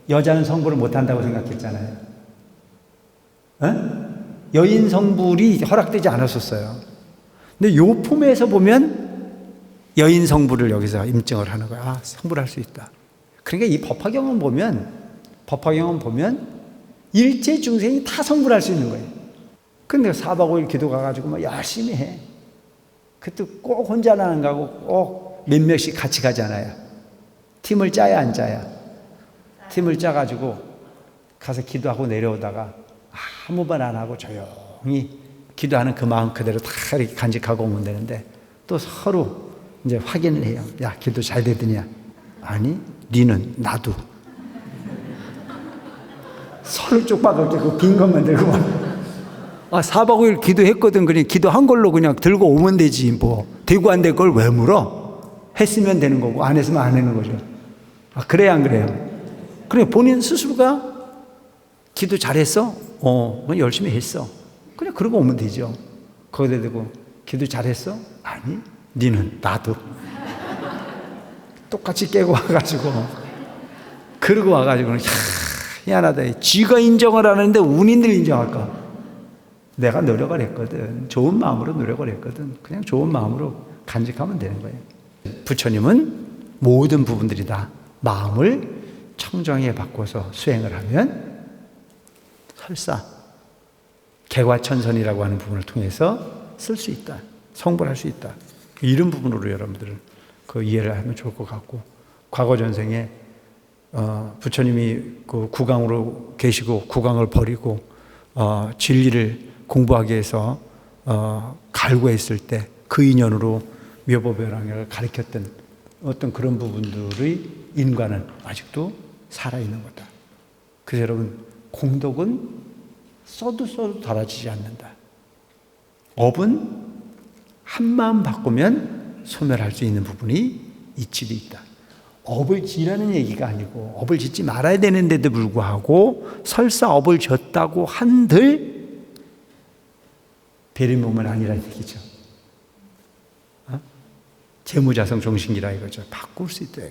여자는 성불을 못한다고 생각했잖아요. 어? 여인 성불이 허락되지 않았었어요. 근데 요 품에서 보면 여인 성불을 여기서 임증을 하는 거야. 아, 성불할 수 있다. 그러니까 이 법화경은 보면 일체 중생이 다 성불할 수 있는 거예요. 근데 4박 5일 기도 가가지고 막 열심히 해. 그때 꼭 혼자는 안 가고 꼭 몇몇씩 같이 가잖아요. 팀을 짜야 안 짜야. 팀을 짜가지고 가서 기도하고 내려오다가 아무 말 안 하고 조용히 기도하는 그 마음 그대로 다 이렇게 간직하고 오면 되는데 또 서로 이제 확인을 해요. 야, 기도 잘 되더냐? 아니, 니는 나도. 서로 쪽박을 그 빈 것만 들고. 4박 5일 기도했거든. 그냥 기도한 걸로 그냥 들고 오면 되지. 뭐. 되고 안 될 걸 왜 물어? 했으면 되는 거고, 안 했으면 안 하는 거죠. 그래야 안 그래요? 그래, 본인 스스로가 기도 잘했어? 열심히 했어. 그냥 그러고 오면 되죠. 거기다 대고, 기도 잘했어? 아니, 니는 나도. 똑같이 깨고 와가지고, 그러고 와가지고는, 희한하다. 쥐가 인정을 하는데 운인들 인정할까? 내가 노력을 했거든. 좋은 마음으로 노력을 했거든. 그냥 좋은 마음으로 간직하면 되는 거예요. 부처님은 모든 부분들이 다 마음을 청정하게 바꿔서 수행을 하면 설사 개과천선이라고 하는 부분을 통해서 쓸 수 있다. 성불할 수 있다. 이런 부분으로 여러분들은 그 이해를 하면 좋을 것 같고, 과거 전생에 부처님이 그 구강으로 계시고 구강을 버리고 진리를 공부하기 위해서 갈구했을 때 그 인연으로 묘보별황을 가르쳤던 어떤 그런 부분들의 인과는 아직도 살아있는 거다. 그래서 여러분, 공덕은 써도 달아지지 않는다. 업은 한마음 바꾸면 소멸할 수 있는 부분이 이치도 있다. 업을 지라는 얘기가 아니고 업을 짓지 말아야 되는데도 불구하고 설사 업을 졌다고 한들 배림몸은 아니라는 얘기죠. 재무자성 종신기라 이거죠. 바꿀 수 있다.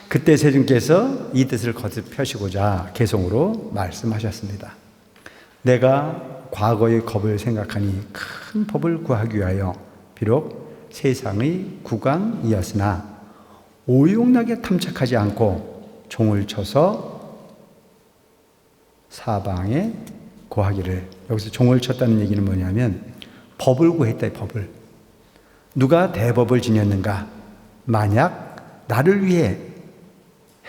그때 세존께서 이 뜻을 거듭 펴시고자 개송으로 말씀하셨습니다. 내가 과거의 겁을 생각하니 큰 법을 구하기 위하여 비록 세상의 구강이었으나 오용나게 탐착하지 않고 종을 쳐서 사방에 고하기를. 여기서 종을 쳤다는 얘기는 뭐냐면 법을 구했다. 법을. 누가 대법을 지녔는가? 만약 나를 위해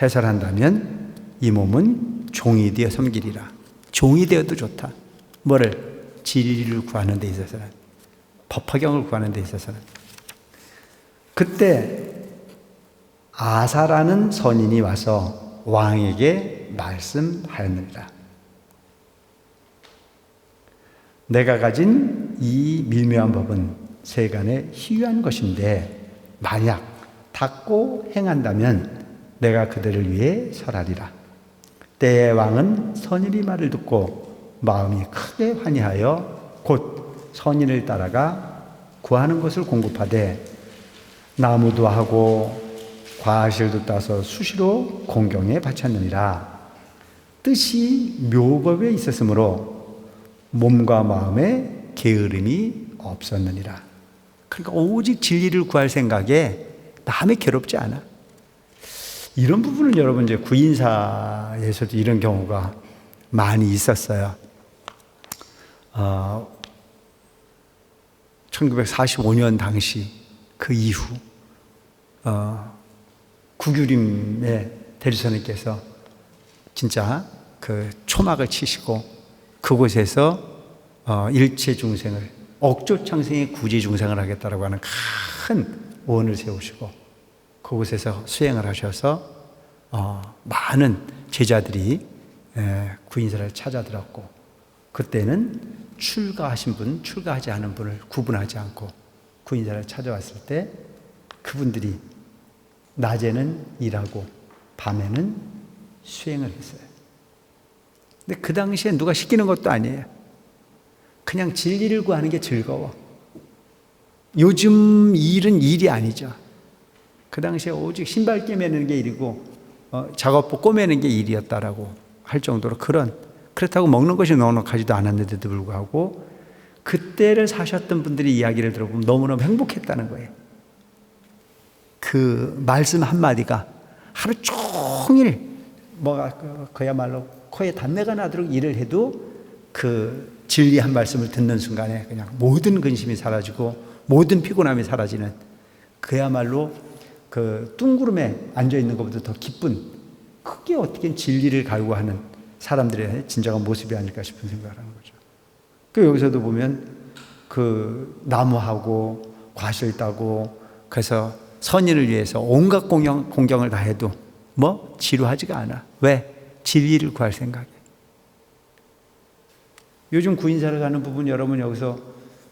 해설한다면 이 몸은 종이 되어 섬기리라. 종이 되어도 좋다. 뭐를? 진리를 구하는 데 있어서는, 법화경을 구하는 데 있어서는. 그때 아사라는 선인이 와서 왕에게 말씀하였느니라. 내가 가진 이 미묘한 법은 세간에 희귀한 것인데 만약 닫고 행한다면 내가 그들을 위해 설하리라. 때의 왕은 선인의 말을 듣고 마음이 크게 환희하여 곧 선인을 따라가 구하는 것을 공급하되 나무도 하고 과실도 따서 수시로 공경에 바쳤느니라. 뜻이 묘법에 있었으므로 몸과 마음에 게으름이 없었느니라. 그러니까 오직 진리를 구할 생각에 남의 괴롭지 않아. 이런 부분은 여러분 이제 구인사에서도 이런 경우가 많이 있었어요. 1945년 당시 그 이후 구규림의 대주선님께서 진짜 그 초막을 치시고 그곳에서 일체 중생을 억조창생의 구제 중생을 하겠다라고 하는 큰 원을 세우시고 그곳에서 수행을 하셔서 많은 제자들이 구인사를 찾아들었고 그때는 출가하신 분, 출가하지 않은 분을 구분하지 않고 구인사를 찾아왔을 때 그분들이 낮에는 일하고 밤에는 수행을 했어요. 근데 그 당시에 누가 시키는 것도 아니에요. 그냥 진리를 구하는 게 즐거워. 요즘 일은 일이 아니죠. 그 당시에 오직 신발 꿰매는 게 일이고 작업복 꼬매는 게 일이었다라고 할 정도로 그렇다고 먹는 것이 넉넉하지도 않았는데도 불구하고 그때를 사셨던 분들이 이야기를 들어보면 너무너무 행복했다는 거예요. 그 말씀 한마디가 하루 종일 그야말로 코에 단내가 나도록 일을 해도 그 진리 한 말씀을 듣는 순간에 그냥 모든 근심이 사라지고 모든 피곤함이 사라지는 그야말로 그 뚱구름에 앉아 있는 것보다 더 기쁜, 그게 어떻게 진리를 갈구하는 사람들의 진정한 모습이 아닐까 싶은 생각을 하는 거죠. 그 여기서도 보면 그 나무하고 과실 따고 그래서 선인을 위해서 온갖 공경을 다 해도 지루하지가 않아. 왜? 진리를 구할 생각에. 요즘 구인사를 가는 부분 여러분 여기서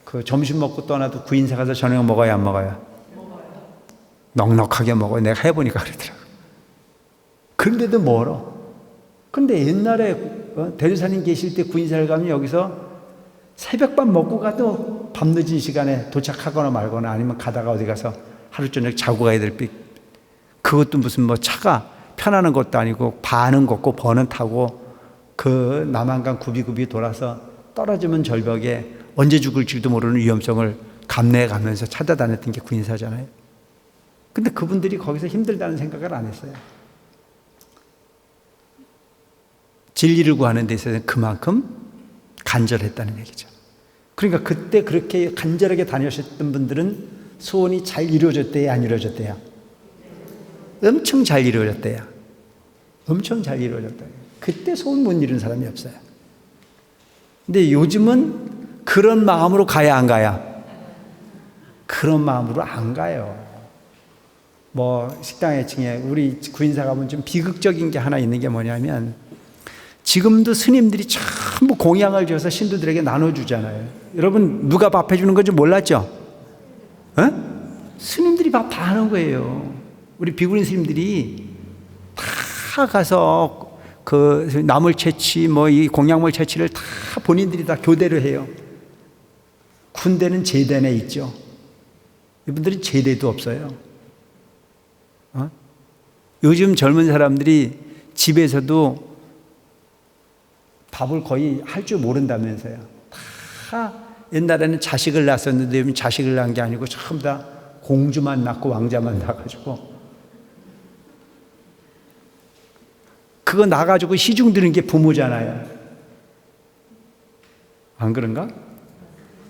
그 점심 먹고 떠나도 구인사 가서 저녁 먹어야 안 먹어요? 넉넉하게 먹어요. 내가 해보니까 그러더라고요. 그런데도 멀어. 근데 옛날에 대리사님 계실 때 구인사를 가면 여기서 새벽밥 먹고 가도 밤늦은 시간에 도착하거나 말거나 아니면 가다가 어디 가서 하루 저녁 자고 가야 될 그것도 무슨 차가 편하는 것도 아니고 반은 걷고 버는 타고 그 남한강 굽이굽이 돌아서 떨어지면 절벽에 언제 죽을지도 모르는 위험성을 감내해 가면서 찾아다녔던 게 구인사잖아요. 근데 그분들이 거기서 힘들다는 생각을 안 했어요. 진리를 구하는 데 있어서는 그만큼 간절했다는 얘기죠. 그러니까 그때 그렇게 간절하게 다니셨던 분들은 소원이 잘 이루어졌대요, 안 이루어졌대요? 엄청 잘 이루어졌대요. 엄청 잘 이루어졌대요. 그때 소원 못 이룬 사람이 없어요. 근데 요즘은 그런 마음으로 가야 안 가야? 그런 마음으로 안 가요. 식당 애칭에 우리 구인사 가면 좀 비극적인 게 하나 있는 게 뭐냐면 지금도 스님들이 전부 공양을 줘서 신도들에게 나눠주잖아요. 여러분 누가 밥 해주는 건지 몰랐죠? 스님들이 밥 다 하는 거예요. 우리 비구니 스님들이 다 가서 그 나물 채취 이 공양물 채취를 다 본인들이 다 교대로 해요. 군대는 제대내 있죠. 이분들은 제대도 없어요. 요즘 젊은 사람들이 집에서도 밥을 거의 할 줄 모른다면서요. 다 옛날에는 자식을 낳았었는데 요즘 자식을 낳은 게 아니고 전부 다 공주만 낳고 왕자만 낳아가지고 그거 낳아가지고 시중 드는 게 부모잖아요. 안 그런가?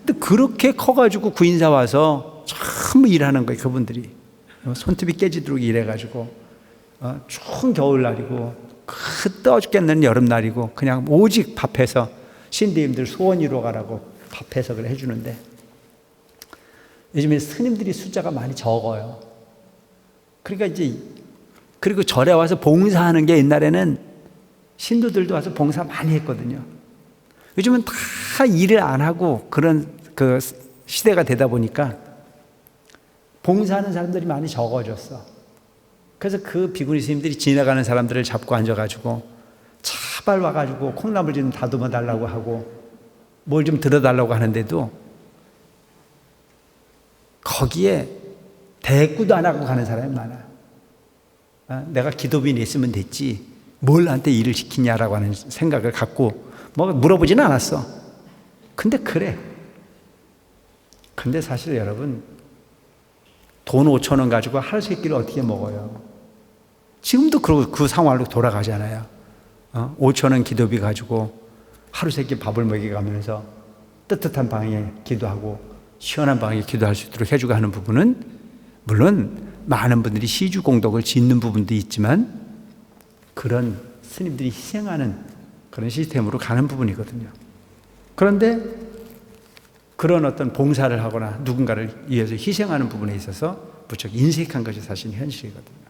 근데 그렇게 커가지고 구인사 와서 전부 일하는 거예요. 그분들이 손톱이 깨지도록 일해가지고 추운 겨울날이고 뜨거 죽겠는 여름날이고 그냥 오직 밥해서 신대님들 소원 이루어가라고 밥해서 그래 해주는데 요즘에 스님들이 숫자가 많이 적어요. 그러니까 그리고 절에 와서 봉사하는 게 옛날에는 신도들도 와서 봉사 많이 했거든요. 요즘은 다 일을 안 하고 그런 그 시대가 되다 보니까 봉사하는 사람들이 많이 적어졌어. 그래서 그 비구니 스님들이 지나가는 사람들을 잡고 앉아가지고 차발 와가지고 콩나물 좀 다듬어 달라고 하고 뭘 좀 들어달라고 하는데도 거기에 대꾸도 안 하고 가는 사람이 많아. 내가 기도비는 있으면 됐지 뭘 나한테 일을 시키냐라고 하는 생각을 갖고 물어보지는 않았어. 근데 그래. 근데 사실 여러분 돈 5,000원 가지고 하루 세 끼를 어떻게 먹어요? 지금도 그 상황으로 돌아가잖아요. 5,000원 기도비 가지고 하루 세 끼 밥을 먹여가면서 뜨뜻한 방에 기도하고 시원한 방에 기도할 수 있도록 해주고 하는 부분은 물론 많은 분들이 시주공덕을 짓는 부분도 있지만 그런 스님들이 희생하는 그런 시스템으로 가는 부분이거든요. 그런데 그런 어떤 봉사를 하거나 누군가를 위해서 희생하는 부분에 있어서 무척 인색한 것이 사실 현실이거든요.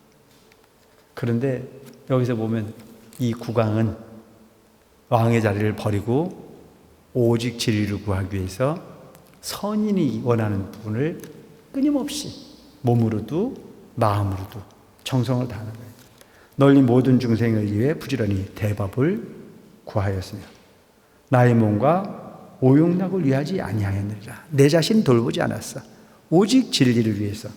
그런데 여기서 보면 이 국왕은 왕의 자리를 버리고 오직 진리를 구하기 위해서 선인이 원하는 부분을 끊임없이 몸으로도 마음으로도 정성을 다하는 거예요. 널리 모든 중생을 위해 부지런히 대법을 구하였으며 나의 몸과 오용락을 위하지 아니하였느니라. 내 자신 돌보지 않았어. 오직 진리를 위해서.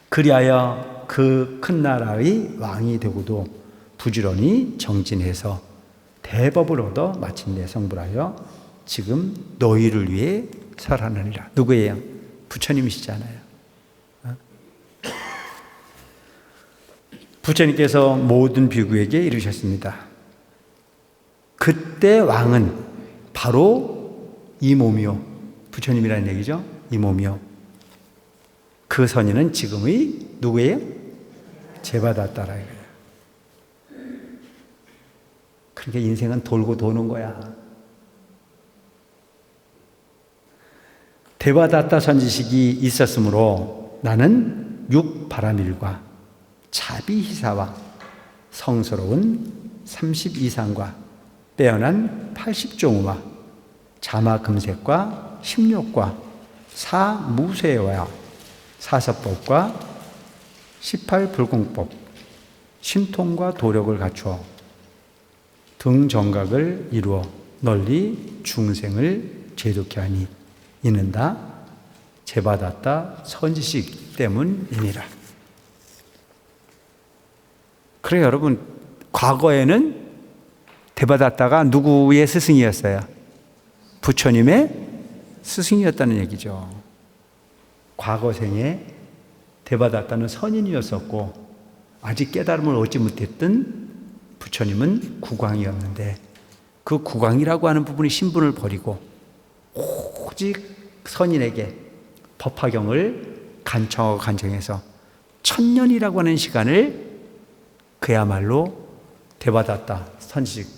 그리하여 그 큰 나라의 왕이 되고도 부지런히 정진해서 대법을 얻어 마침내 성불하여 지금 너희를 위해 설하느니라. 누구예요? 부처님이시잖아요. 부처님께서 모든 비구에게 이르셨습니다. 그때 왕은 바로 이 몸이요. 부처님이라는 얘기죠. 이 몸이요. 그 선인은 지금의 누구예요? 제바다따라 이거예요. 그러니까 인생은 돌고 도는 거야. 데바다따 선지식이 있었으므로 나는 육바라밀과 자비희사와 성스러운 32상과 빼어난 80종과 자마금색과 십욕과 사무쇠와 사서법과 18불공법 신통과 도력을 갖추어 등정각을 이루어 널리 중생을 제독케 하니 이는 다 제바다따 선지식 때문이니라. 그래 여러분, 과거에는 데바다따가 누구의 스승이었어요? 부처님의 스승이었다는 얘기죠. 과거 생에 데바다따는 선인이었었고 아직 깨달음을 얻지 못했던 부처님은 국왕이었는데 그 국왕이라고 하는 부분이 신분을 버리고 오직 선인에게 법화경을 간청해서 1000년이라고 하는 시간을 그야말로 데바다따 선지식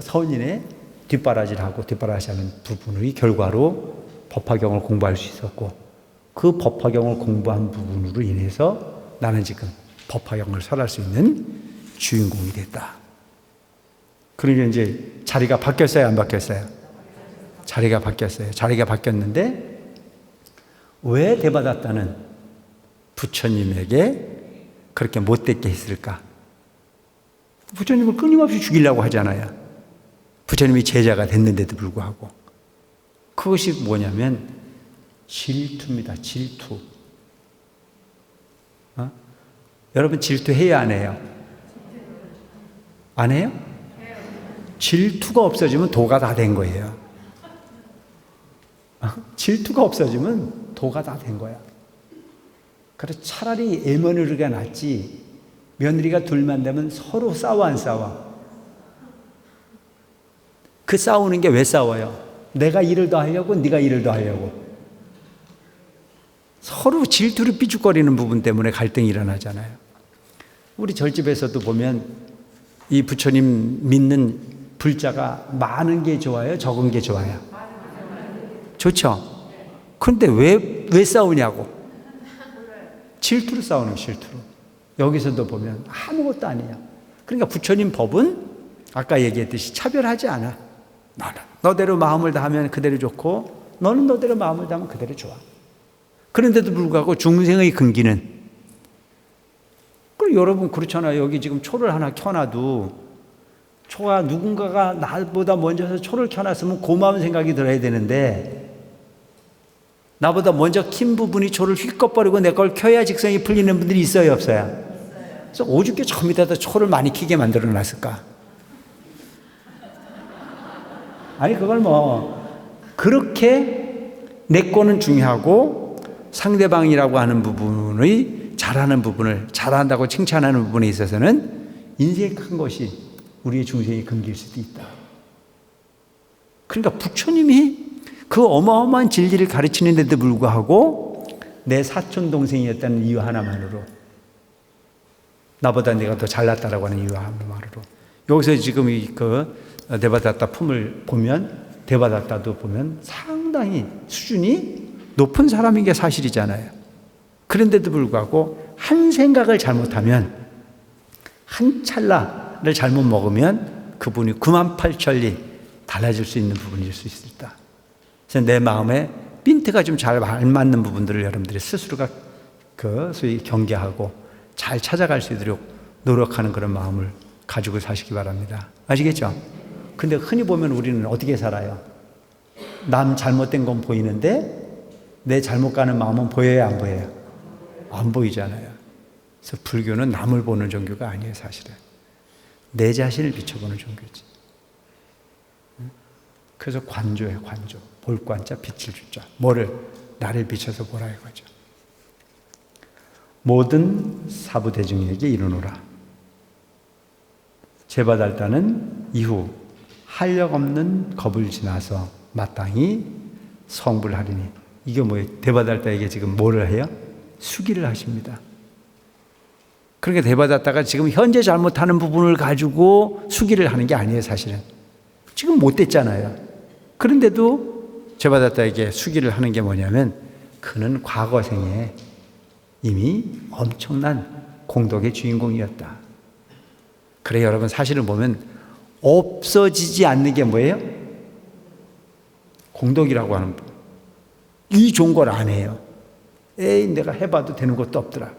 선인의 뒷바라지하고 뒷바라지하는 부분의 결과로 법화경을 공부할 수 있었고 그 법화경을 공부한 부분으로 인해서 나는 지금 법화경을 설할 수 있는 주인공이 됐다. 그러니까 이제 자리가 바뀌었어요, 안 바뀌었어요? 자리가 바뀌었어요. 자리가 바뀌었는데 왜 데바다따는 부처님에게 그렇게 못되게 했을까? 부처님을 끊임없이 죽이려고 하잖아요. 부처님이 제자가 됐는데도 불구하고. 그것이 뭐냐면 질투입니다. 질투. 여러분 질투해야 안 해요? 안 해요? 질투가 없어지면 도가 다 된 거예요. 질투가 없어지면 도가 다 된 거야. 그래서 차라리 애며느리가 낫지 며느리가 둘만 되면 서로 싸워 안 싸워? 그 싸우는 게 왜 싸워요? 내가 일을 더 하려고 네가 일을 더 하려고 서로 질투를 삐죽거리는 부분 때문에 갈등이 일어나잖아요. 우리 절집에서도 보면 이 부처님 믿는 불자가 많은 게 좋아요? 적은 게 좋아요? 좋죠? 그런데 왜 싸우냐고? 질투로 싸우는 질투로. 여기서도 보면 아무것도 아니야. 그러니까 부처님 법은 아까 얘기했듯이 차별하지 않아. 너는 너대로 마음을 다하면 그대로 좋고 너는 너대로 마음을 다하면 그대로 좋아. 그런데도 불구하고 중생의 근기는 그리고 여러분 그렇잖아요. 여기 지금 초를 하나 켜놔도 초가 누군가가 나보다 먼저 초를 켜놨으면 고마운 생각이 들어야 되는데 나보다 먼저 킨 부분이 초를 휘껏버리고 내 걸 켜야 직성이 풀리는 분들이 있어요, 없어요? 그래서 오죽게 저 밑에다 초를 많이 켜게 만들어 놨을까? 아니 그걸 그렇게 내 거는 중요하고 상대방이라고 하는 부분의 잘하는 부분을 잘한다고 칭찬하는 부분에 있어서는 인생의 큰 것이 우리의 중생의 근기일 수도 있다. 그러니까 부처님이 그 어마어마한 진리를 가르치는데도 불구하고 내 사촌 동생이었다는 이유 하나만으로 나보다 내가 더 잘났다라고 하는 이유 하나만으로 여기서 지금 그 데바다따 품을 보면 데바다따도 보면 상당히 수준이 높은 사람인 게 사실이잖아요. 그런데도 불구하고 한 생각을 잘못하면 한 찰나를 잘못 먹으면 그분이 98,000리 달라질 수 있는 부분일 수 있다. 그래서 내 마음에 핀트가 좀 잘 안 맞는 부분들을 여러분들이 스스로가 소위 경계하고 잘 찾아갈 수 있도록 노력하는 그런 마음을 가지고 사시기 바랍니다. 아시겠죠? 근데 흔히 보면 우리는 어떻게 살아요? 남 잘못된 건 보이는데 내 잘못 가는 마음은 보여요, 안 보여요? 안 보이잖아요. 그래서 불교는 남을 보는 종교가 아니에요, 사실은. 내 자신을 비춰보는 종교지. 그래서 관조예요, 관조. 볼 관자, 빛을 주자. 뭐를? 나를 비춰서 보라 이거죠. 모든 사부대중에게 이르노라. 제바달다는 이후 한력없는 겁을 지나서 마땅히 성불하리니. 이게 뭐예요? 대바달다에게 지금 뭐를 해요? 수기를 하십니다. 그러니까 대바달다가 지금 현재 잘못하는 부분을 가지고 수기를 하는 게 아니에요, 사실은. 지금 못됐잖아요. 그런데도 제바달다에게 수기를 하는 게 뭐냐면 그는 과거 생에 이미 엄청난 공덕의 주인공이었다. 그래, 여러분, 사실은 보면 없어지지 않는 게 뭐예요? 공덕이라고 하는 분. 이 좋은 걸 안 해요. 에이, 내가 해봐도 되는 것도 없더라.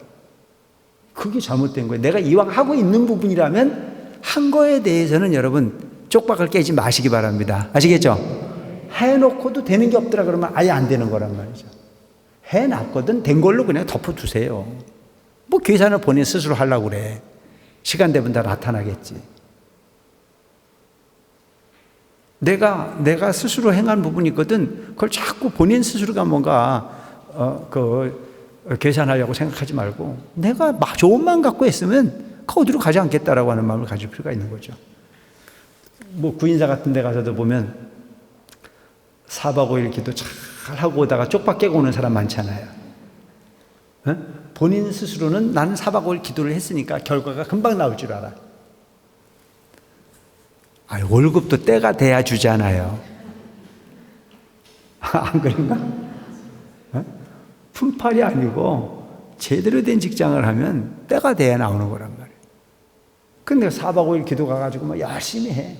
그게 잘못된 거예요. 내가 이왕 하고 있는 부분이라면 한 거에 대해서는 여러분 쪽박을 깨지 마시기 바랍니다. 아시겠죠? 해놓고도 되는 게 없더라 그러면 아예 안 되는 거란 말이죠. 해놨거든 된 걸로 그냥 덮어두세요. 뭐 계산을 본인 스스로 하려고 그래. 시간 되면 다 나타나겠지. 내가 스스로 행한 부분이 있거든. 그걸 자꾸 본인 스스로가 뭔가 계산하려고 생각하지 말고 내가 좋은 마음 갖고 했으면 그 어디로 가지 않겠다라고 하는 마음을 가질 필요가 있는 거죠. 뭐 구인사 같은 데 가서도 보면 4박 5일 기도 잘 하고 오다가 쪽박 깨고 오는 사람 많잖아요. 본인 스스로는 나는 4박 5일 기도를 했으니까 결과가 금방 나올 줄 알아. 월급도 때가 돼야 주잖아요. 안 그런가? 품팔이 아니고 제대로 된 직장을 하면 때가 돼야 나오는 거란 말이에요. 근데 4박 5일 기도 가가지고 막 열심히 해.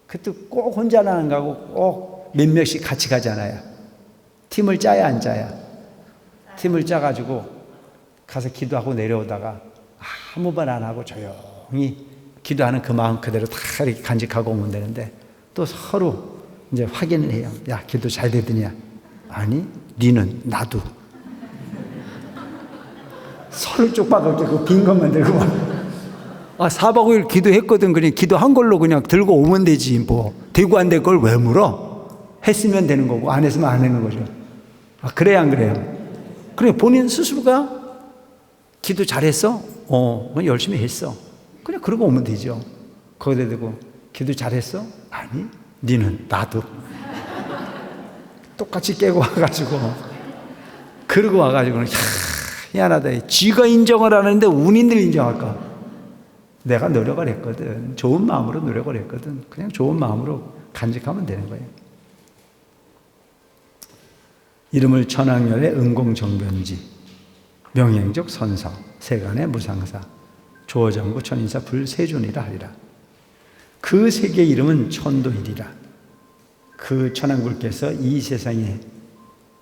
그때 꼭 혼자는 안 가고 꼭 몇 명씩 같이 가잖아요. 팀을 짜야 안 짜야. 팀을 짜가지고 가서 기도하고 내려오다가 아무 말 안 하고 조용히 기도하는 그 마음 그대로 다 이렇게 간직하고 오면 되는데 또 서로 이제 확인을 해요. 야, 기도 잘 되더냐? 아니, 니는 나도. 서로 쪽박을 끼고 빈 것만 들고 4박 5일 기도했거든. 그냥 기도한 걸로 그냥 들고 오면 되지. 뭐 되고 안 될 걸 왜 물어? 했으면 되는 거고 안 했으면 안 하는 거죠. 그래야 안 그래요? 그래, 본인 스스로가 기도 잘했어? 열심히 했어. 그냥 그러고 오면 되죠. 거기다 대고 기도 잘했어? 아니, 니는 나도. 똑같이 깨고 와가지고 그러고 와가지고 희한하다. 쥐가 인정을 하는데 운인들 인정할까? 내가 노력을 했거든. 좋은 마음으로 노력을 했거든. 그냥 좋은 마음으로 간직하면 되는 거예요. 이름을 천황열의 은공정변지, 명행적 선사, 세간의 무상사, 조어장구 천인사 불세존이라 하리라. 그 세 개의 이름은 천도일이라. 그 천황불께서 이 세상에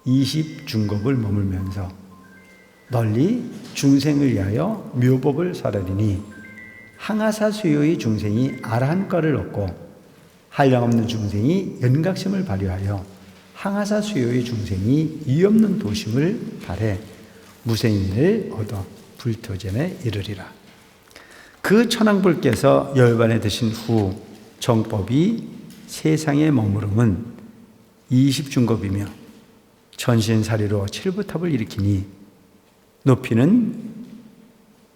20중겁을 머물면서 널리 중생을 위하여 묘법을 설하리니 항아사 수요의 중생이 아라한과를 얻고 한량없는 중생이 연각심을 발휘하여 항아사 수요의 중생이 이없는 도심을 발해 무생인을 얻어 불토전에 이르리라. 그 천황불께서 열반에 드신 후 정법이 세상에 머무름은 20중겁이며 전신사리로 7부탑을 일으키니 높이는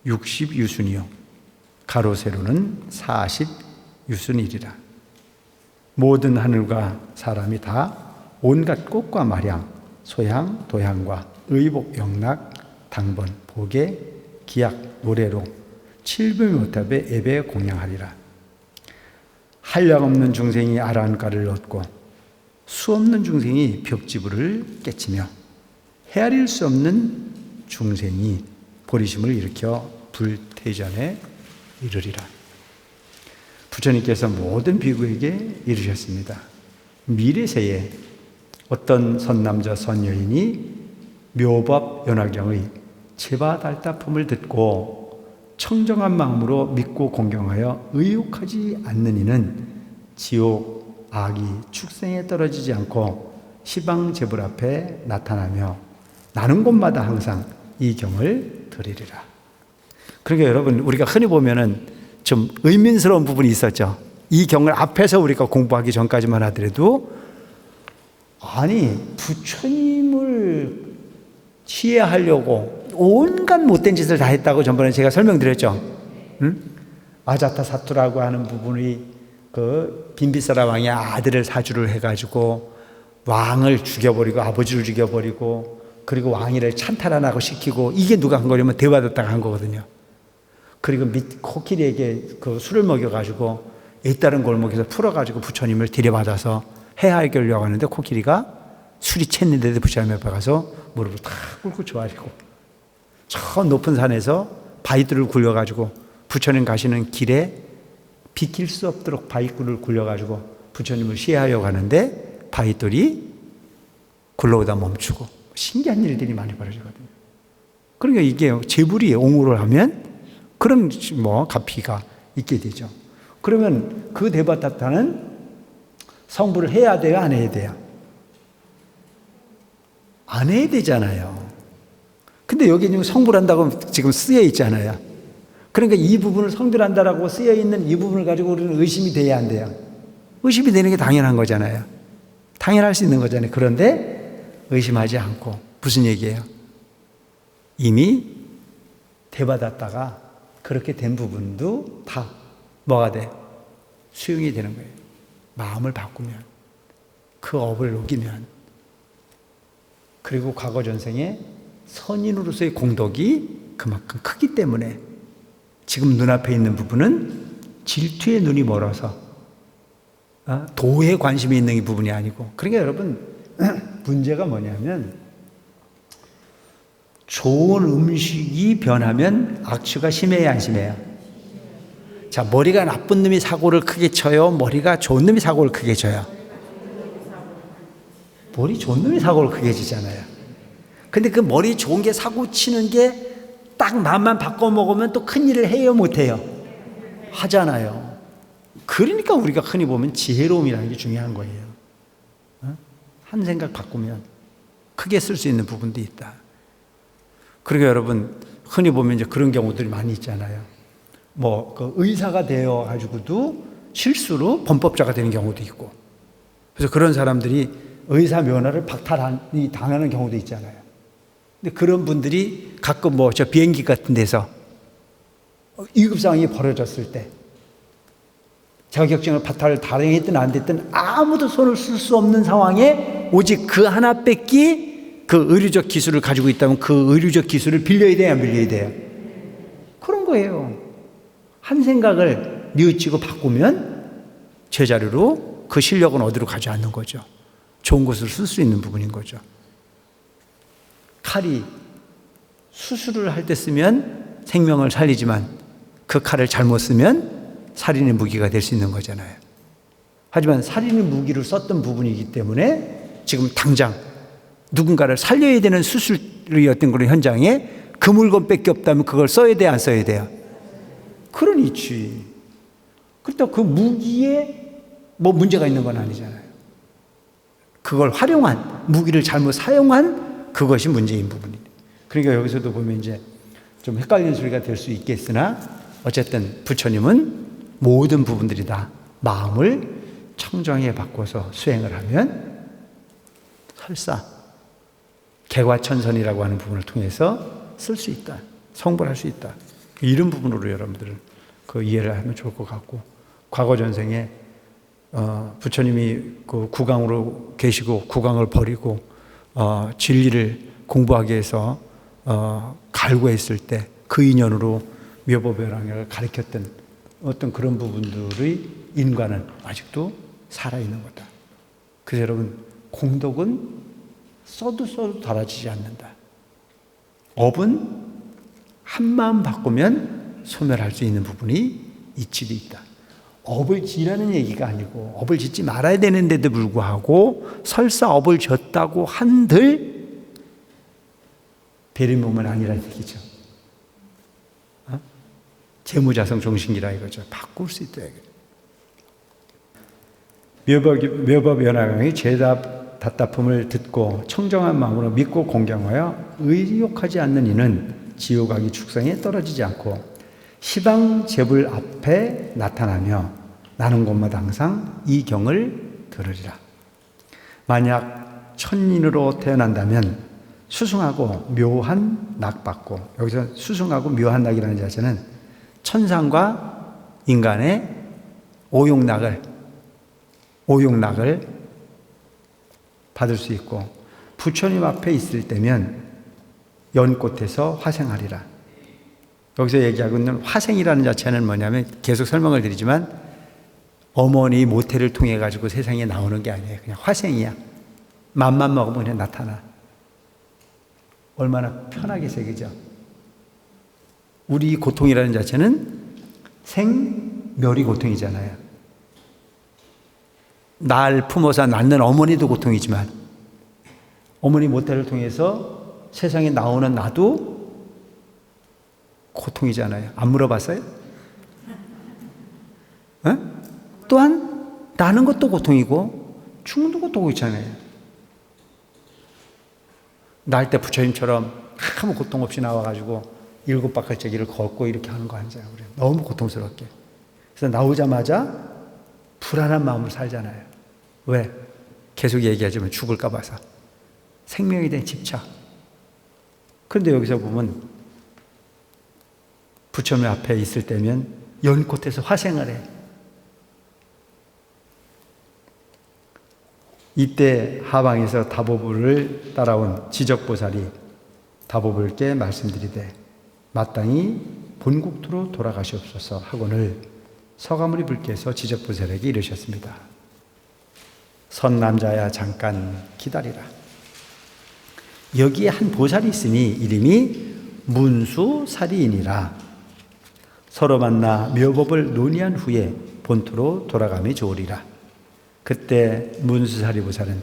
60유순이요 가로세로는 40유순이리라. 모든 하늘과 사람이 다 온갖 꽃과 마량, 소향, 도향과 의복, 영락, 당번, 보계, 기약, 노래로 7불모탑의 예배 공양하리라. 한량없는 중생이 아라한가를 얻고 수없는 중생이 벽지부를 깨치며 헤아릴 수 없는 중생이 보리심을 일으켜 불태전에 이르리라. 부처님께서 모든 비구에게 이르셨습니다. 미래세에 어떤 선남자 선여인이 묘법 연화경의 제바달다품을 듣고 청정한 마음으로 믿고 공경하여 의욕하지 않는 이는 지옥, 악이, 축생에 떨어지지 않고 시방제불 앞에 나타나며 나는 곳마다 항상 이 경을 들으리라. 그러니까 여러분, 우리가 흔히 보면은 좀 의민스러운 부분이 있었죠. 이 경을 앞에서 우리가 공부하기 전까지만 하더라도, 아니 부처님을 치해하려고 온갖 못된 짓을 다 했다고 전번에 제가 설명드렸죠. 응? 아자타 사투라고 하는 부분이 그 빈비사라 왕의 아들을 사주를 해가지고 왕을 죽여버리고 아버지를 죽여버리고, 그리고 왕위를 찬탈하라고 시키고, 이게 누가 한 거냐면 대바다다가 한 거거든요. 그리고 코끼리에게 그 술을 먹여가지고 애따른 골목에서 풀어가지고 부처님을 들여받아서 해하려고 하는데, 코끼리가 술이 챘는데도 부처님 앞에 가서 무릎을 탁 꿇고 조아리고, 저 높은 산에서 바위들을 굴려가지고 부처님 가시는 길에 비킬 수 없도록 바위굴을 굴려가지고 부처님을 시해하려고 하는데, 바위돌이 굴러오다 멈추고, 신기한 일들이 많이 벌어지거든요. 그러니까 이게 재불이 옹호를 하면 그런 가피가 있게 되죠. 그러면 그 대바타타는 성불을 해야 돼요, 안 해야 돼요? 안 해야 되잖아요. 근데 여기 지금 성불한다고 지금 쓰여 있잖아요. 그러니까 이 부분을 성불한다라고 쓰여 있는 이 부분을 가지고 우리는 의심이 돼야 안 돼요? 의심이 되는 게 당연한 거잖아요. 당연할 수 있는 거잖아요. 그런데 의심하지 않고, 무슨 얘기예요? 이미 대받았다가 그렇게 된 부분도 다 뭐가 돼? 수용이 되는 거예요. 마음을 바꾸면, 그 업을 녹이면, 그리고 과거 전생에 선인으로서의 공덕이 그만큼 크기 때문에 지금 눈앞에 있는 부분은 질투의 눈이 멀어서 도에 관심이 있는 이 부분이 아니고. 그러니까 여러분, 문제가 뭐냐면, 좋은 음식이 변하면 악취가 심해야 안 심해요? 자, 머리가 나쁜 놈이 사고를 크게 쳐요? 머리가 좋은 놈이 사고를 크게 쳐요? 머리 좋은 놈이 사고를 크게 치잖아요. 근데 그 머리 좋은 게 사고 치는 게 딱 마음만 바꿔 먹으면 또 큰일을 해요, 못해요? 하잖아요. 그러니까 우리가 흔히 보면 지혜로움이라는 게 중요한 거예요. 한 생각 바꾸면 크게 쓸 수 있는 부분도 있다. 그러니까 여러분, 흔히 보면 이제 그런 경우들이 많이 있잖아요. 그 의사가 되어 가지고도 실수로 범법자가 되는 경우도 있고, 그래서 그런 사람들이 의사 면허를 박탈이 당하는 경우도 있잖아요. 근데 그런 분들이 가끔 저 비행기 같은 데서 위급상황이 벌어졌을 때 자격증을 박탈을 달행했든 안 됐든 아무도 손을 쓸 수 없는 상황에 오직 그 하나 뺏기 그 의료적 기술을 가지고 있다면 그 의료적 기술을 빌려야 돼요, 안 빌려야 돼요? 그런 거예요. 한 생각을 뉘우치고 바꾸면 제자리로 그 실력은 어디로 가지 않는 거죠. 좋은 곳을 쓸 수 있는 부분인 거죠. 칼이 수술을 할 때 쓰면 생명을 살리지만 그 칼을 잘못 쓰면 살인의 무기가 될 수 있는 거잖아요. 하지만 살인의 무기를 썼던 부분이기 때문에 지금 당장 누군가를 살려야 되는 수술이었던 그런 현장에 그 물건밖에 없다면 그걸 써야 돼요, 안 써야 돼요? 그러니지. 그렇다고 그 무기에 문제가 있는 건 아니잖아요. 그걸 활용한, 무기를 잘못 사용한 그것이 문제인 부분이에요. 그러니까 여기서도 보면 이제 좀 헷갈리는 소리가 될 수 있겠으나, 어쨌든 부처님은 모든 부분들이 다 마음을 청정해 바꿔서 수행을 하면 설사 개과천선이라고 하는 부분을 통해서 쓸 수 있다, 성불할 수 있다. 이런 부분으로 여러분들은 그 이해를 하면 좋을 것 같고, 과거 전생에 부처님이 그 구강으로 계시고 구강을 버리고 진리를 공부하기 위해서 갈구했을 때 그 인연으로 묘법연왕을 가르쳤던 어떤 그런 부분들의 인과는 아직도 살아있는 거다. 그래서 여러분, 공덕은 써도 달아지지 않는다. 업은 한마음 바꾸면 소멸할 수 있는 부분이 이치도 있다. 업을 지라는 얘기가 아니고, 업을 짓지 말아야 되는데도 불구하고 설사 업을 졌다고 한들 배림몸은 아니라는 얘기죠. 재무자성 종신기라 이거죠. 바꿀 수 있다. 묘법연화강의 제답 답답함을 듣고 청정한 마음으로 믿고 공경하여 의욕하지 않는 이는 지옥악의 축성에 떨어지지 않고 시방 제불 앞에 나타나며 나는 곳마다 항상 이 경을 들으리라. 만약 천인으로 태어난다면 수승하고 묘한 낙 받고, 여기서 수승하고 묘한 낙이라는 자체는 천상과 인간의 오용락을 받을 수 있고, 부처님 앞에 있을 때면 연꽃에서 화생하리라. 여기서 얘기하고 있는 화생이라는 자체는 뭐냐면, 계속 설명을 드리지만 어머니 모태를 통해 가지고 세상에 나오는 게 아니에요. 그냥 화생이야. 맘만 먹으면 그냥 나타나. 얼마나 편하게 새기죠. 우리 고통이라는 자체는 생멸이 고통이잖아요. 날 품어서 낳는 어머니도 고통이지만, 어머니 모태를 통해서 세상에 나오는 나도 고통이잖아요. 안 물어봤어요? 또한 나는 것도 고통이고 죽는 것도 고통이잖아요. 날 때 부처님처럼 아무 고통 없이 나와가지고 7바퀴짜리를 걷고 이렇게 하는 거 아니잖아요. 너무 고통스럽게. 그래서 나오자마자 불안한 마음으로 살잖아요. 왜? 계속 얘기하지만 죽을까 봐서. 생명에 대한 집착. 그런데 여기서 보면 부처님 앞에 있을 때면 연꽃에서 화생을 해. 이때 하방에서 다보부를 따라온 지적보살이 다보부께 말씀드리되 마땅히 본국토로 돌아가시옵소서 하고는 서가모니 불께서 지적보살에게 이르셨습니다. 선남자야 잠깐 기다리라. 여기에 한 보살이 있으니 이름이 문수사리이니라. 서로 만나 묘법을 논의한 후에 본토로 돌아감이 좋으리라. 그때 문수사리 보살은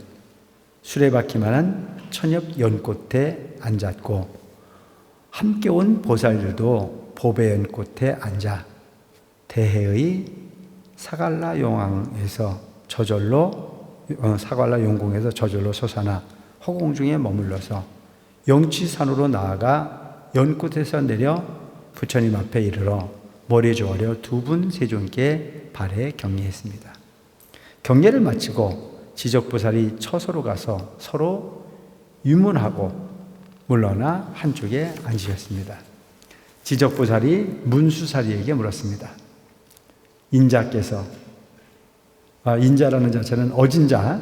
수레바퀴만한 천엽 연꽃에 앉았고 함께 온 보살들도 보배 연꽃에 앉아 대해의 사갈라 용왕에서 사갈라 용궁에서 저절로 솟아나 허공중에 머물러서 영치산으로 나아가 연꽃에서 내려 부처님 앞에 이르러 머리 조아려 두 분 세존께 발에 경례했습니다. 경례를 마치고 지적보살이 처소로 가서 서로 유문하고 물러나 한쪽에 앉으셨습니다. 지적보살이 문수사리에게 물었습니다. 인자께서, 인자라는 자체는 어진자,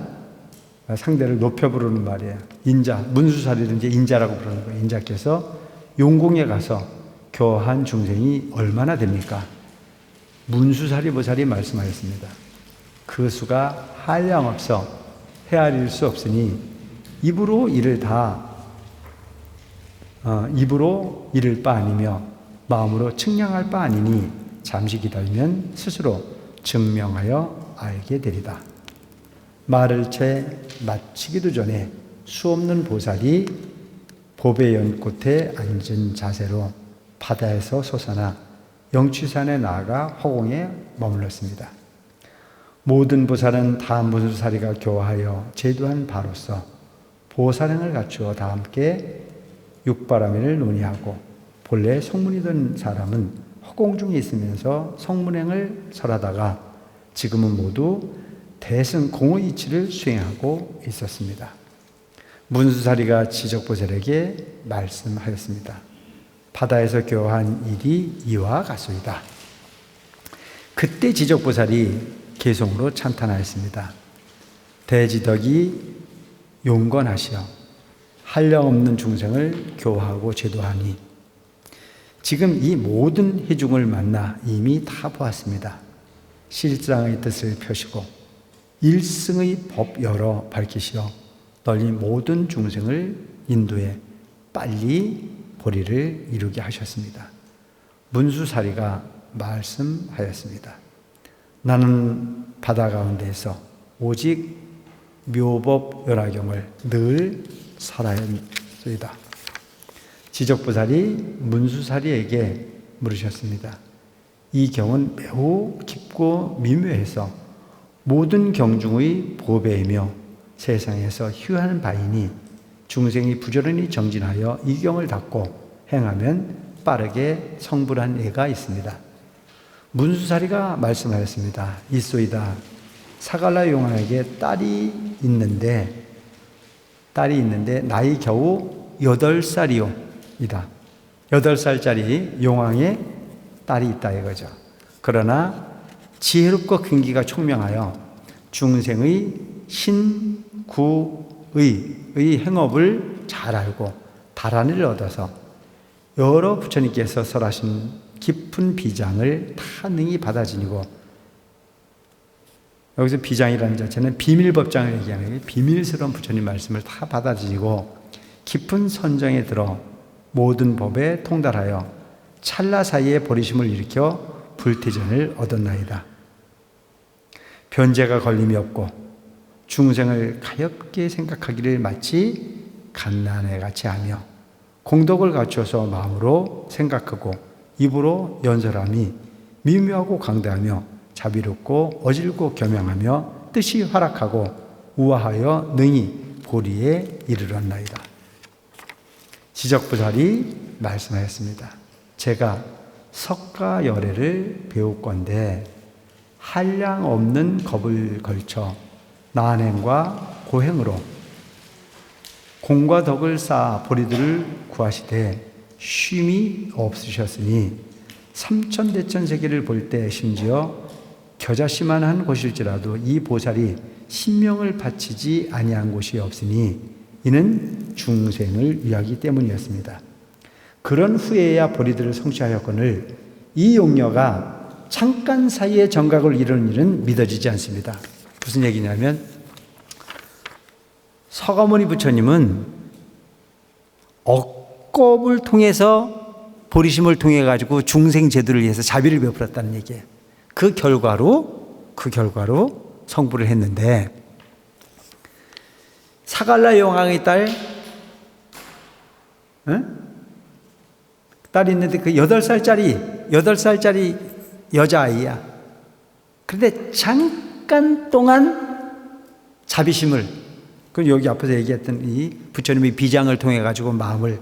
상대를 높여 부르는 말이에요. 인자, 문수사리를 이제 인자라고 부르는 거예요. 인자께서 용궁에 가서 교화한 중생이 얼마나 됩니까? 문수사리 보살이 말씀하였습니다. 그 수가 한량없어 헤아릴 수 없으니 입으로 이를 바 아니며 마음으로 측량할 바 아니니 잠시 기다리면 스스로 증명하여 알게 되리다. 말을 채 마치기도 전에 수없는 보살이 보배 연꽃에 앉은 자세로 바다에서 솟아나 영취산에 나아가 허공에 머물렀습니다. 모든 보살은 다 문수사리가 교화하여 제도한 바로서 보살행을 갖추어 다 함께 육바라밀을 논의하고 본래 성문이던 사람은 허공중에 있으면서 성문행을 설하다가 지금은 모두 대승 공의 이치를 수행하고 있었습니다. 문수사리가 지적보살에게 말씀하였습니다. 바다에서 교화한 일이 이와 같소이다. 그때 지적보살이 개송으로 찬탄하였습니다. 대지덕이 용건하시어 한량없는 중생을 교화하고 제도하니 지금 이 모든 회중을 만나 이미 다 보았습니다. 실상의 뜻을 펴시고 일승의 법 열어 밝히시어 널리 모든 중생을 인도해 빨리 보리를 이루게 하셨습니다. 문수사리가 말씀하였습니다. 나는 바다 가운데에서 오직 묘법 열화경을 늘 살아야했소이다. 지적보살이 문수사리에게 물으셨습니다. 이 경은 매우 깊고 미묘해서 모든 경중의 보배이며 세상에서 희화한 바이니 중생이 부지런히 정진하여 이 경을 닦고 행하면 빠르게 성불한 예가 있습니다. 문수사리가 말씀하였습니다. 있소이다. 사갈라 용왕에게 딸이 있는데 나이 겨우 8살이요 이다. 8살짜리 용왕의 딸이 있다 이거죠. 그러나 지혜롭고 근기가 총명하여 중생의 신구의 행업을 잘 알고 달안을 얻어서 여러 부처님께서 설하신 깊은 비장을 다 능히 받아 지니고, 여기서 비장이라는 자체는 비밀법장을 얘기하는 거예요. 비밀스러운 부처님 말씀을 다 받아 지니고 깊은 선정에 들어 모든 법에 통달하여 찰나 사이에 버리심을 일으켜 불태전을 얻었나이다. 변제가 걸림이 없고 중생을 가엽게 생각하기를 마치 갓난애 같이 하며 공덕을 갖추어서 마음으로 생각하고 입으로 연설함이 미묘하고 강대하며 자비롭고 어질고 겸양하며 뜻이 활락하고 우아하여 능히 보리에 이르렀나이다. 지적부살이 말씀하였습니다. 제가 석가열애를 배우건대 한량 없는 겁을 걸쳐 난행과 고행으로 공과 덕을 쌓아 보리들을 구하시되 쉼이 없으셨으니 삼천대천 세계를 볼 때 심지어 겨자씨만한 곳일지라도 이 보살이 신명을 바치지 아니한 곳이 없으니 이는 중생을 위하기 때문이었습니다. 그런 후에야 보리들을 성취하였거늘 이 용녀가 잠깐 사이에 정각을 이루는 일은 믿어지지 않습니다. 무슨 얘기냐면 서가모니 부처님은 억겁을 통해서 보리심을 통해 가지고 중생 제도를 위해서 자비를 베풀었다는 얘기예요. 그 결과로 성불을 했는데, 사갈라 용왕의 딸이 있는데 그 8살짜리 여자아이야. 그런데 잠깐 동안 자비심을, 그 여기 앞에서 얘기했던 이 부처님의 비장을 통해 가지고 마음을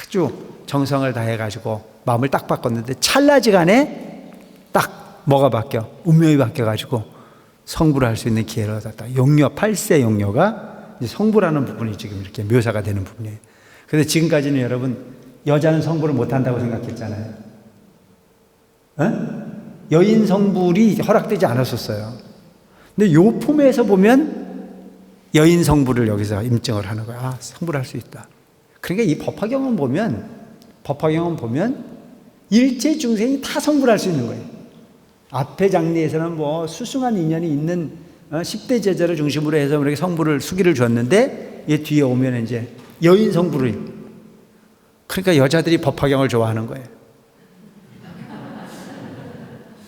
아주 정성을 다해 가지고 마음을 딱 바꿨는데 찰나지간에 딱 뭐가 바뀌어? 운명이 바뀌어 가지고 성불을 할 수 있는 기회를 얻었다. 용녀, 8세 용녀가 이제 성불하는 부분이 지금 이렇게 묘사가 되는 부분이에요. 그런데 지금까지는 여러분 여자는 성불을 못 한다고 생각했잖아요. 여인 성불이 허락되지 않았었어요. 근데 요 품에서 보면 여인 성불을 여기서 임증을 하는 거야. 아, 성불할 수 있다. 그러니까 이 법화경은 보면 일체 중생이 다 성불할 수 있는 거예요. 앞에 장례에서는 뭐 수승한 인연이 있는 10대 제자를 중심으로 해서 우리에게 성불을 수기를 줬는데, 얘 뒤에 오면 이제 여인 성불을, 그러니까 여자들이 법화경을 좋아하는 거예요.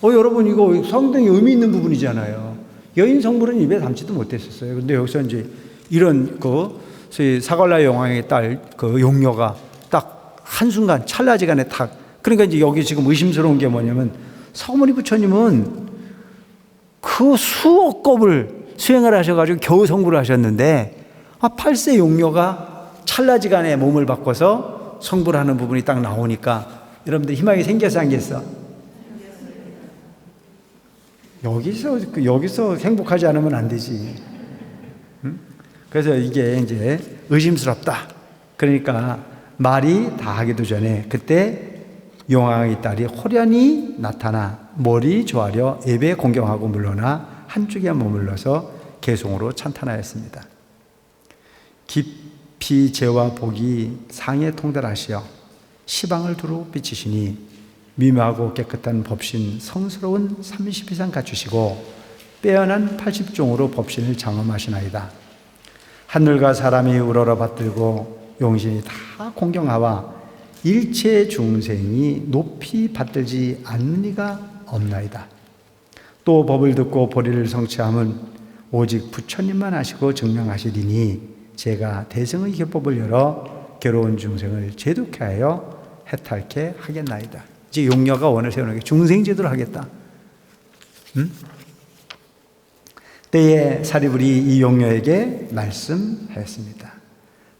여러분 이거 상당히 의미 있는 부분이잖아요. 여인 성불은 입에 담지도 못했었어요. 근데 여기서 이제 이런 소위 사갈라 용왕의 딸 용녀가 딱 한순간 찰나지간에 탁, 그러니까 이제 여기 지금 의심스러운 게 뭐냐면 서가모니 부처님은 그 수억 겁을 수행을 하셔가지고 겨우 성불을 하셨는데 8세 용녀가 찰나지간에 몸을 바꿔서 성불하는 부분이 딱 나오니까 여러분들 희망이 생겼어 안 생겼어? 여기서 행복하지 않으면 안 되지. 그래서 이게 이제 의심스럽다. 그러니까 말이 다 하기도 전에 그때 용왕의 딸이 호련히 나타나 머리 조아려 예배 공경하고 물러나 한쪽에 머물러서 개송으로 찬탄하였습니다. 깊이 죄와 복이 상에 통달하시어 시방을 두루 비치시니 미묘하고 깨끗한 법신 성스러운 30 이상 갖추시고 빼어난 80종으로 법신을 장엄하시나이다. 하늘과 사람이 우러러 받들고 용신이 다 공경하와 일체 중생이 높이 받들지 않는 이가 없나이다. 또 법을 듣고 보리를 성취함은 오직 부처님만 하시고 증명하시리니 제가 대승의 기법을 열어 괴로운 중생을 제독케 하여 해탈케 하겠나이다. 이제 용녀가 원을 세우는 게 중생 제도를 하겠다. 때에 사리불이 이 용녀에게 말씀하였습니다.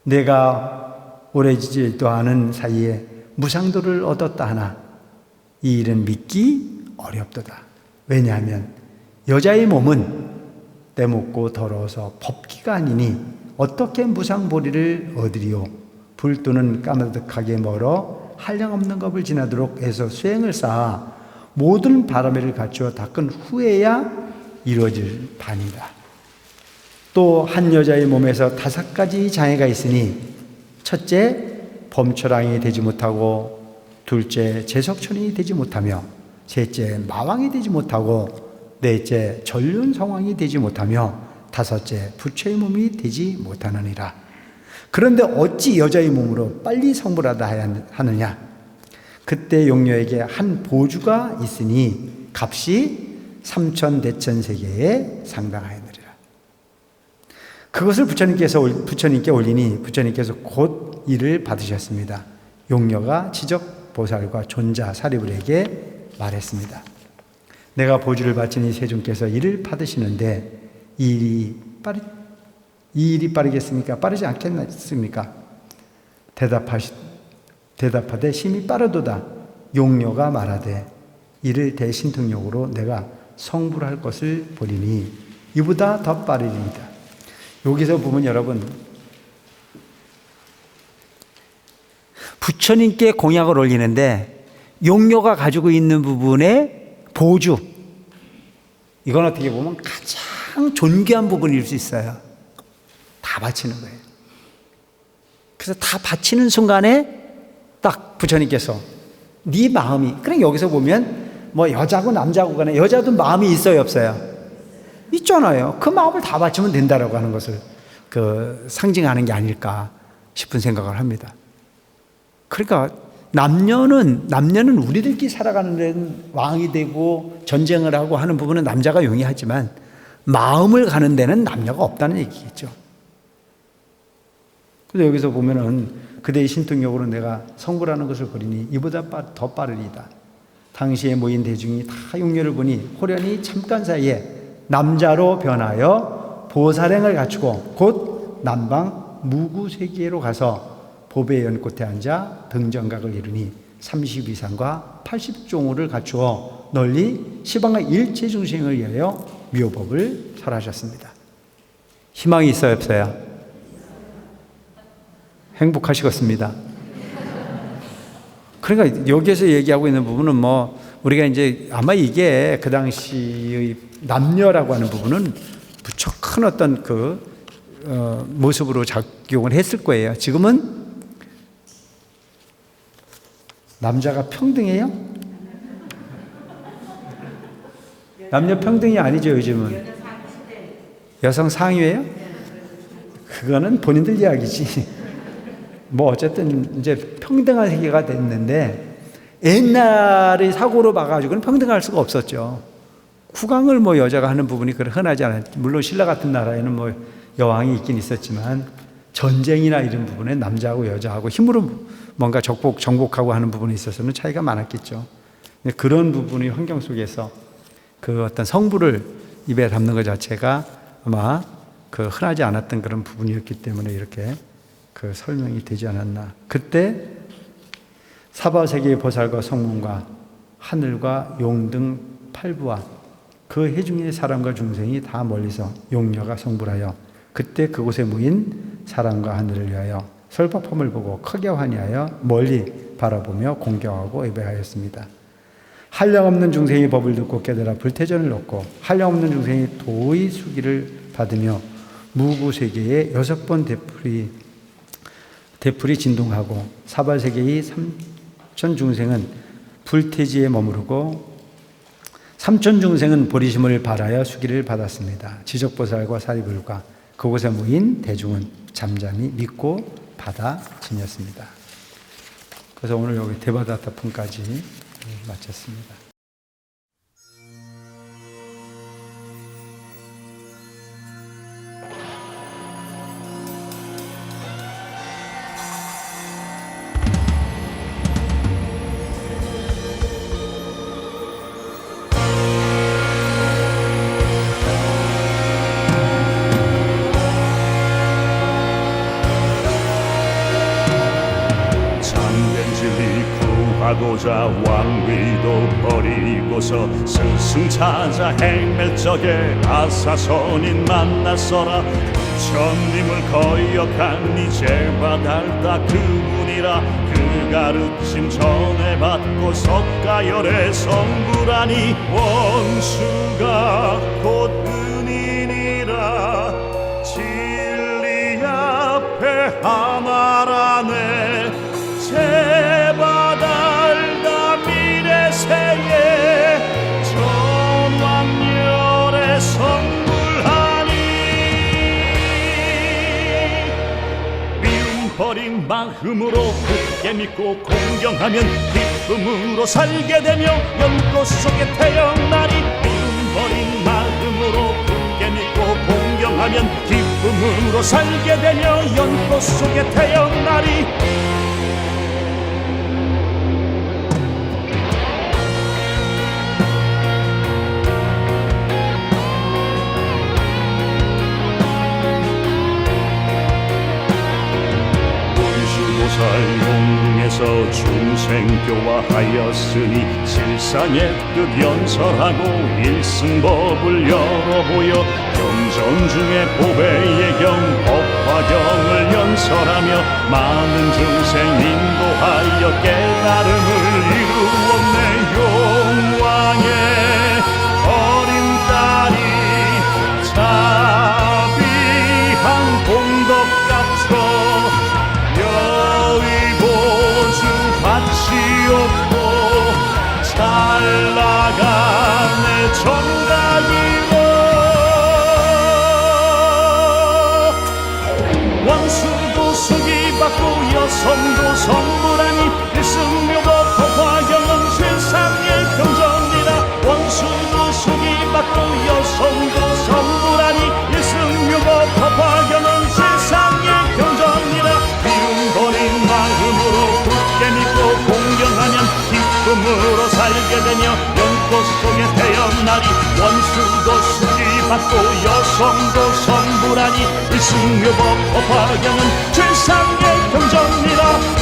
내가 오래지지도 않은 사이에 무상도를 얻었다 하나 이 일은 믿기 어렵도다. 왜냐하면 여자의 몸은 때묻고 더러워서 법기가 아니니 어떻게 무상보리를 얻으리요. 불도는 까마득하게 멀어 한량없는 겁을 지나도록 해서 수행을 쌓아 모든 바람을 갖추어 닦은 후에야 이루어질 바니라. 또 한 여자의 몸에서 5가지 장애가 있으니 첫째 범처랑이 되지 못하고, 둘째 제석천이 되지 못하며, 셋째 마왕이 되지 못하고, 넷째 전륜성왕이 되지 못하며, 다섯째 부처의 몸이 되지 못하느니라. 그런데 어찌 여자의 몸으로 빨리 성불하다 하느냐. 그때 용녀에게 한 보주가 있으니 값이 3,000대천세계에 상당하였느니라. 그것을 부처님께 올리니 부처님께서 곧 이를 받으셨습니다. 용녀가 지적보살과 존자 사리불에게 말했습니다. 내가 보주를 바치니 세존께서 이를 받으시는데 이 일이 빠르겠습니까? 빠르지 않겠습니까? 대답하되 심히 빠르도다. 용녀가 말하되 이를 대신통력으로 내가 성불할 것을 보리니 이보다 더 빠르리이다. 여기서 보면 여러분, 부처님께 공약을 올리는데 용녀가 가지고 있는 부분에 보주, 이건 어떻게 보면 가장 존귀한 부분일 수 있어요. 다 바치는 거예요. 그래서 다 바치는 순간에 딱 부처님께서 네 마음이, 그럼 여기서 보면 뭐 여자고 남자고 간에 여자도 마음이 있어요, 없어요? 있잖아요. 그 마음을 다 바치면 된다라고 하는 것을 상징하는 게 아닐까 싶은 생각을 합니다. 그러니까 남녀는 우리들끼리 살아가는 데는 왕이 되고 전쟁을 하고 하는 부분은 남자가 용이하지만 마음을 가는 데는 남녀가 없다는 얘기겠죠. 그래서 여기서 보면은 그대의 신통력으로 내가 성불하는 것을 보리니 이보다 더 빠르리이다. 당시에 모인 대중이 다 용녀를 보니 호련히 잠깐 사이에 남자로 변하여 보살행을 갖추고 곧 남방 무구세계로 가서 보배 연꽃에 앉아 등정각을 이루니 32상과 80종호를 갖추어 널리 시방의 일체 중생을 위하여 묘법을 설하셨습니다. 희망이 있어요, 없어요? 행복하시겠습니다. 그러니까 여기에서 얘기하고 있는 부분은 우리가 이제 아마 이게 그 당시의 남녀라고 하는 부분은 무척 큰 어떤 모습으로 작용을 했을 거예요. 지금은 남자가 평등해요? 남녀 평등이 아니죠, 요즘은. 여성 상위예요? 그거는 본인들 이야기지. 어쨌든 이제 평등한 세계가 됐는데 옛날의 사고로 봐가지고는 평등할 수가 없었죠. 국왕을 여자가 하는 부분이 그렇게 흔하지 않아요. 물론 신라 같은 나라에는 여왕이 있긴 있었지만 전쟁이나 이런 부분에 남자하고 여자하고 힘으로 뭔가 정복하고 하는 부분에 있어서는 차이가 많았겠죠. 그런 부분의 환경 속에서 그 어떤 성부를 입에 담는 것 자체가 아마 흔하지 않았던 그런 부분이었기 때문에 이렇게 설명이 되지 않았나. 그때 사바세계의 보살과 성문과 하늘과 용 등 8부와 그 해중의 사람과 중생이 다 멀리서 용녀가 성불하여 그때 그곳에 모인 사람과 하늘을 위하여 설법함을 보고 크게 환희하여 멀리 바라보며 공경하고 예배하였습니다. 한량없는 중생이 법을 듣고 깨달아 불태전을 얻고 한량없는 중생이 도의 수기를 받으며 무구세계에 6번 대풀이 진동하고 사발세계의 3천 중생은 불태지에 머무르고 3천 중생은 보리심을 발하여 수기를 받았습니다. 지적보살과 사리불과 그곳에 모인 대중은 잠잠히 믿고 받아 지녔습니다. 그래서 오늘 여기 대바다타품까지 마쳤습니다. 하고자 왕위도 버리고서 스승 찾아 행멜 적에 아사선인 만났어라. 부처님을 거역한 이제 받았다 그분이라. 그 가르침 전해받고 석가열의 성불하니 원수가 곧 은인이라. 진리 앞에 하나라네 제바달다 미래세에 전왕열의 성불하니. 미움 버린 마음으로 굳게 믿고 공경하면 기쁨으로 살게 되며 연꽃 속에 태어나리. 미움 버린 마음으로 굳게 믿고 공경하면 기쁨으로 살게 되며 연꽃 속에 태어나리. 용궁에서 중생교화하였으니 실상의 뜻 연설하고 일승법을 열어보여 경전 중에 보배예경 법화경을 연설하며 많은 중생 인도하여 깨달음을 이루었네. 용왕의 어린 딸이 자비한 공덕 값서 밭이 없고 잘 나가네 정각이로. 왕수도 수기 받고 여성도 성불하니 일승묘법 법화경은 세상의 경전이라. 왕수도 수기 받고 여성도 성불하니 일승묘법 법화경은 세상의 경전이라. 미움 버린 마음으로 믿고 공경하면 기쁨으로 살게 되며 연꽃 속에 태어나리. 원수도 수기 받고 여성도 성불하니 일승묘법 법화경은 최상의 경전이라.